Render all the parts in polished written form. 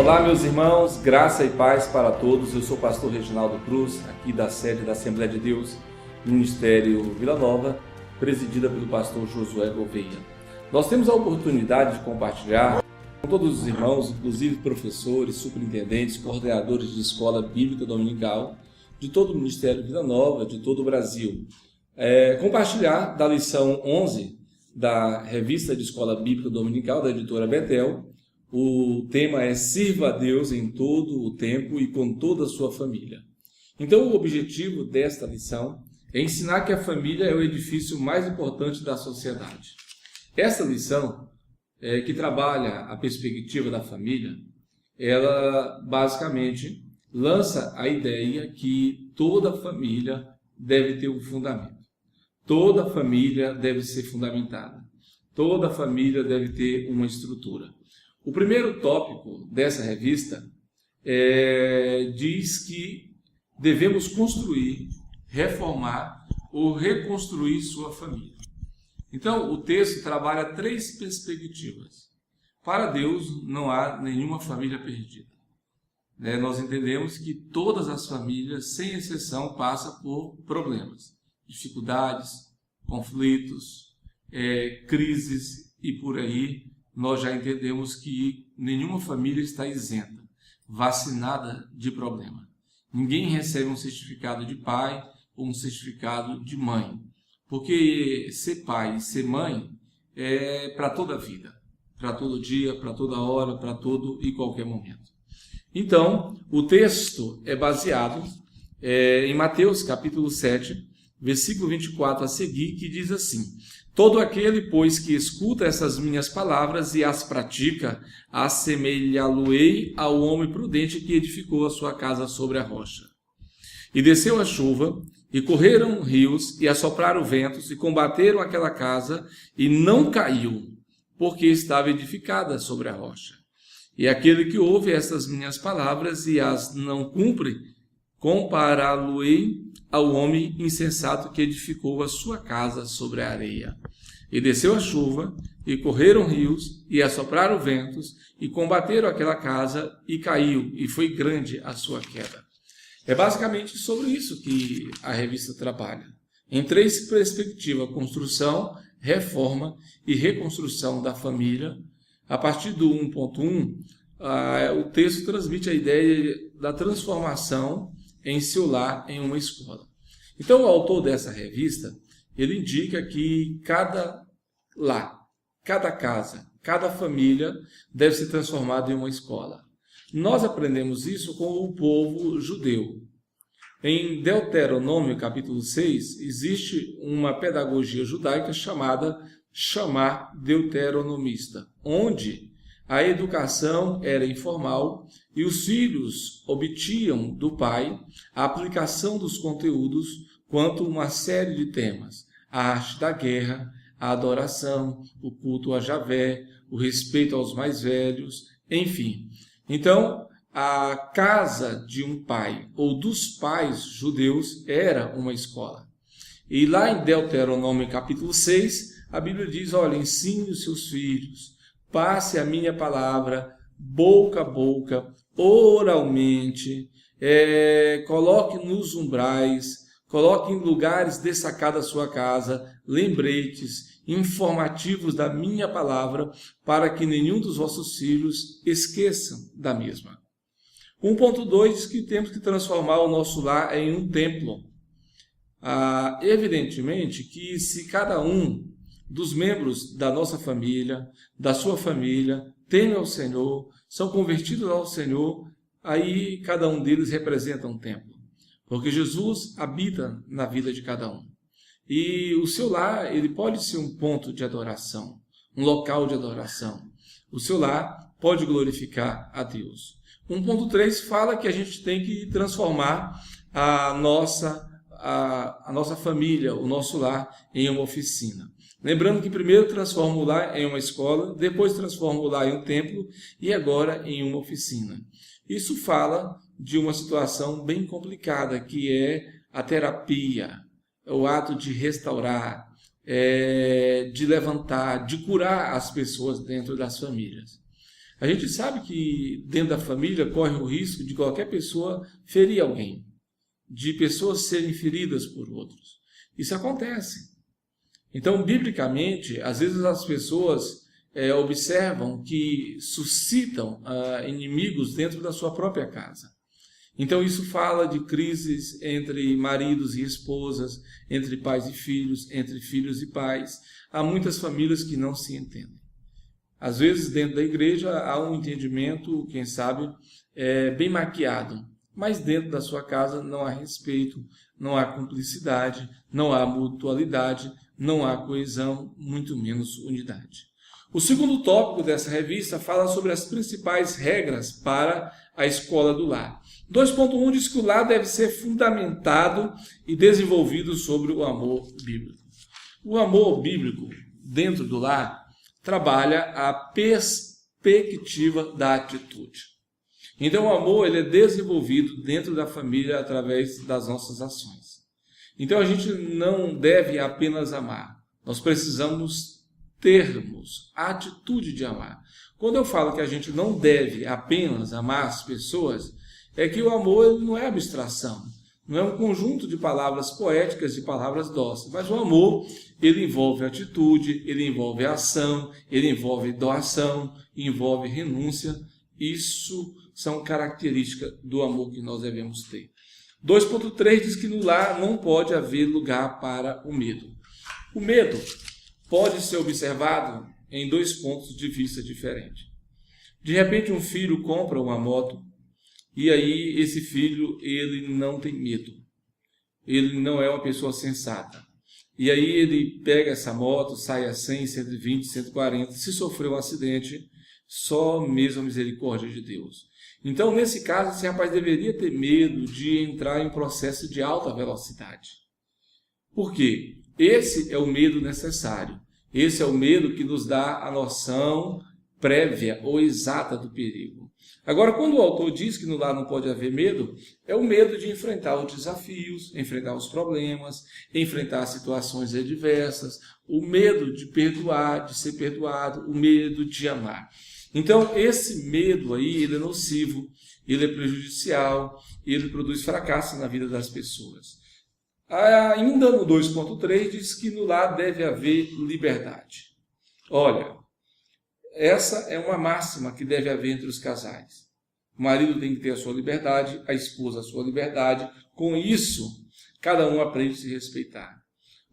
Olá, meus irmãos, graça e paz para todos. Eu sou o pastor Reginaldo Cruz, aqui da sede da Assembleia de Deus, Ministério Vila Nova, presidida pelo pastor Josué Gouveia. Nós temos a oportunidade de compartilhar com todos os irmãos, inclusive professores, superintendentes, coordenadores de escola bíblica dominical, de todo o Ministério Vila Nova, de todo o Brasil. Compartilhar da lição 11 da revista de escola bíblica dominical da editora Betel. O tema é Sirva a Deus em todo o tempo e com toda a sua família. Então, o objetivo desta lição é ensinar que a família é o edifício mais importante da sociedade. Essa lição, que trabalha a perspectiva da família, ela basicamente lança a ideia que toda família deve ter um fundamento. Toda família deve ser fundamentada. Toda família deve ter uma estrutura. O primeiro tópico dessa revista diz que devemos construir, reformar ou reconstruir sua família. Então, o texto trabalha três perspectivas. Para Deus, não há nenhuma família perdida. Nós entendemos que todas as famílias, sem exceção, passam por problemas, dificuldades, conflitos, crises e por aí. Nós já entendemos que nenhuma família está isenta, vacinada de problema. Ninguém recebe um certificado de pai ou um certificado de mãe, porque ser pai e ser mãe é para toda a vida, para todo dia, para toda hora, para todo e qualquer momento. Então, o texto é baseado em Mateus capítulo 7, versículo 24 a seguir, que diz assim: todo aquele, pois, que escuta essas minhas palavras e as pratica, assemelhá-lo-ei ao homem prudente que edificou a sua casa sobre a rocha. E desceu a chuva, e correram rios, e assopraram ventos, e combateram aquela casa, e não caiu, porque estava edificada sobre a rocha. E aquele que ouve essas minhas palavras e as não cumpre, compará-lo-ei ao homem insensato que edificou a sua casa sobre a areia. E desceu a chuva, e correram rios, e assopraram ventos, e combateram aquela casa, e caiu, e foi grande a sua queda. É basicamente sobre isso que a revista trabalha. Em três perspectivas: construção, reforma e reconstrução da família. A partir do 1.1, o texto transmite a ideia da transformação em seu lar em uma escola. Então, o autor dessa revista, ele indica que cada lar, cada casa, cada família deve ser transformada em uma escola. Nós aprendemos isso com o povo judeu. Em Deuteronômio, capítulo 6, existe uma pedagogia judaica chamada chamar deuteronomista, onde a educação era informal e os filhos obtinham do pai a aplicação dos conteúdos quanto uma série de temas: a arte da guerra, a adoração, o culto a Javé, o respeito aos mais velhos, enfim. Então, a casa de um pai ou dos pais judeus era uma escola. E lá em Deuteronômio capítulo 6, a Bíblia diz: olha, ensine os seus filhos, passe a minha palavra boca a boca, oralmente, coloque nos umbrais, coloque em lugares destacados da sua casa lembretes informativos da minha palavra, para que nenhum dos vossos filhos esqueçam da mesma. 1.2 diz que temos que transformar o nosso lar em um templo. Evidentemente que se cada um dos membros da nossa família, da sua família, temem ao Senhor, são convertidos ao Senhor, aí cada um deles representa um templo. Porque Jesus habita na vida de cada um. E o seu lar, ele pode ser um ponto de adoração, um local de adoração. O seu lar pode glorificar a Deus. 1.3 fala que a gente tem que transformar a nossa família, o nosso lar, em uma oficina. Lembrando que primeiro transforma o lar em uma escola, depois transforma o lar em um templo e agora em uma oficina. Isso fala de uma situação bem complicada, que é a terapia, o ato de restaurar, de levantar, de curar as pessoas dentro das famílias. A gente sabe que dentro da família corre o risco de qualquer pessoa ferir alguém, de pessoas serem feridas por outros. Isso acontece. Então, biblicamente, às vezes as pessoas observam que suscitam inimigos dentro da sua própria casa. Então, isso fala de crises entre maridos e esposas, entre pais e filhos, entre filhos e pais. Há muitas famílias que não se entendem. Às vezes, dentro da igreja, há um entendimento, quem sabe, bem maquiado. Mas dentro da sua casa não há respeito, não há cumplicidade, não há mutualidade, não há coesão, muito menos unidade. O segundo tópico dessa revista fala sobre as principais regras para a escola do lar. 2.1 diz que o lar deve ser fundamentado e desenvolvido sobre o amor bíblico. O amor bíblico dentro do lar trabalha a perspectiva da atitude. Então o amor ele é desenvolvido dentro da família através das nossas ações. Então a gente não deve apenas amar, nós precisamos termos a atitude de amar. Quando eu falo que a gente não deve apenas amar as pessoas, é que o amor não é abstração, não é um conjunto de palavras poéticas, de palavras dóceis, mas o amor ele envolve atitude, ele envolve ação, ele envolve doação, envolve renúncia. Isso são características do amor que nós devemos ter. 2.3 diz que no lar não pode haver lugar para o medo. O medo pode ser observado em 2 pontos de vista diferentes. De repente um filho compra uma moto e aí esse filho ele não tem medo. Ele não é uma pessoa sensata. E aí ele pega essa moto, sai a 100, 120, 140. Se sofreu um acidente, só mesmo a misericórdia de Deus. Então, nesse caso, esse rapaz deveria ter medo de entrar em um processo de alta velocidade. Por quê? Esse é o medo necessário. Esse é o medo que nos dá a noção prévia ou exata do perigo. Agora, quando o autor diz que no lar não pode haver medo, é o medo de enfrentar os desafios, enfrentar os problemas, enfrentar situações adversas, o medo de perdoar, de ser perdoado, o medo de amar. Então, esse medo aí, ele é nocivo, ele é prejudicial, ele produz fracasso na vida das pessoas. Ainda no 2.3 diz que no lar deve haver liberdade. Olha, essa é uma máxima que deve haver entre os casais. O marido tem que ter a sua liberdade, a esposa a sua liberdade. Com isso, cada um aprende a se respeitar.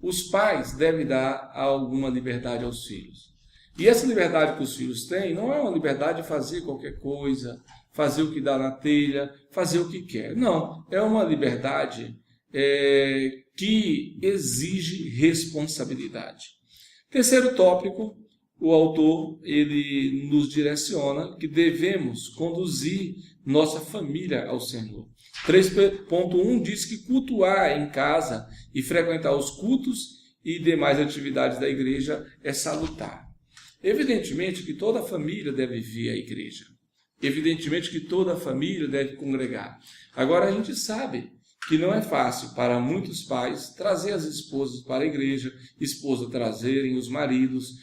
Os pais devem dar alguma liberdade aos filhos. E essa liberdade que os filhos têm não é uma liberdade de fazer qualquer coisa, fazer o que dá na telha, fazer o que quer. Não, é uma liberdade que exige responsabilidade. Terceiro tópico, o autor ele nos direciona que devemos conduzir nossa família ao Senhor. 3.1 diz que cultuar em casa e frequentar os cultos e demais atividades da igreja é salutar. Evidentemente que toda família deve vir à igreja. Evidentemente que toda família deve congregar. Agora a gente sabe que não é fácil para muitos pais trazer as esposas para a igreja, esposas trazerem os maridos,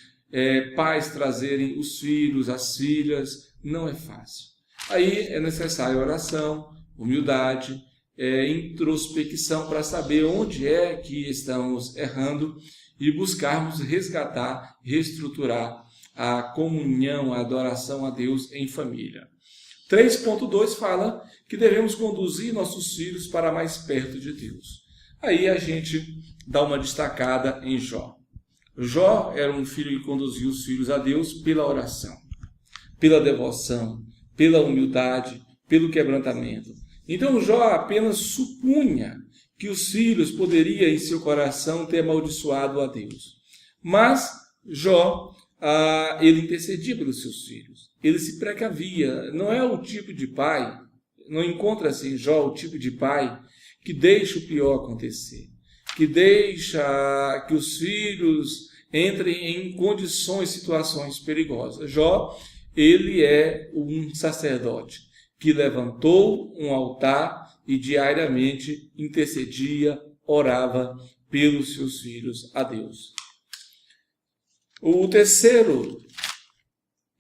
pais trazerem os filhos, as filhas, não é fácil. Aí é necessário oração, humildade, introspecção para saber onde é que estamos errando e buscarmos resgatar, reestruturar a comunhão, a adoração a Deus em família. 3.2 fala que devemos conduzir nossos filhos para mais perto de Deus. Aí a gente dá uma destacada em Jó. Jó era um filho que conduzia os filhos a Deus pela oração, pela devoção, pela humildade, pelo quebrantamento. Então Jó apenas supunha que os filhos poderiam em seu coração ter amaldiçoado a Deus. Mas Jó, ele intercedia pelos seus filhos. Ele se precavia. Não é o tipo de pai, não encontra-se em Jó o tipo de pai que deixa o pior acontecer, que deixa que os filhos entrem em condições, situações perigosas. Jó, ele é um sacerdote que levantou um altar e diariamente intercedia, orava pelos seus filhos a Deus. O terceiro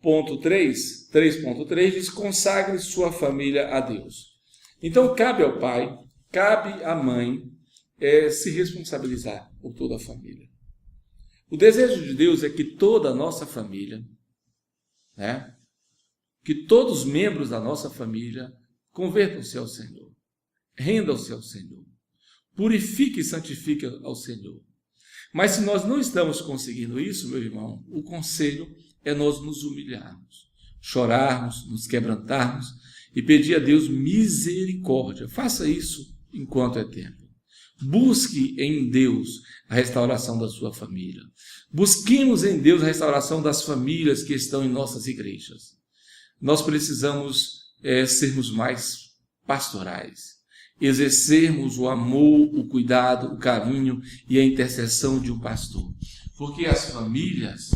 3.3 diz: consagre sua família a Deus. Então cabe ao pai, cabe à mãe se responsabilizar por toda a família. O desejo de Deus é que toda a nossa família, que todos os membros da nossa família convertam-se ao Senhor, rendam-se ao Senhor, purifique e santifique ao Senhor. Mas se nós não estamos conseguindo isso, meu irmão, o conselho é nós nos humilharmos, chorarmos, nos quebrantarmos e pedir a Deus misericórdia. Faça isso enquanto é tempo. Busque em Deus a restauração da sua família. Busquemos em Deus a restauração das famílias que estão em nossas igrejas. Nós precisamos sermos mais pastorais, exercermos o amor, o cuidado, o carinho e a intercessão de um pastor. Porque as famílias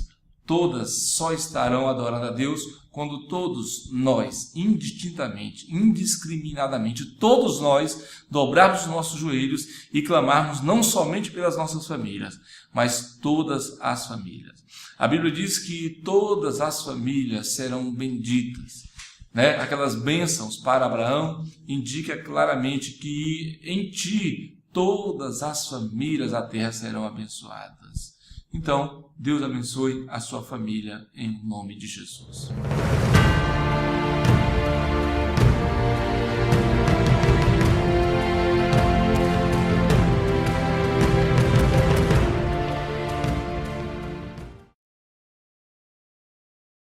todas só estarão adorando a Deus quando todos nós, indistintamente, indiscriminadamente, todos nós dobrarmos os nossos joelhos e clamarmos não somente pelas nossas famílias, mas todas as famílias. A Bíblia diz que todas as famílias serão benditas. Aquelas bênçãos para Abraão indica claramente que em ti todas as famílias da terra serão abençoadas. Então, Deus abençoe a sua família em nome de Jesus.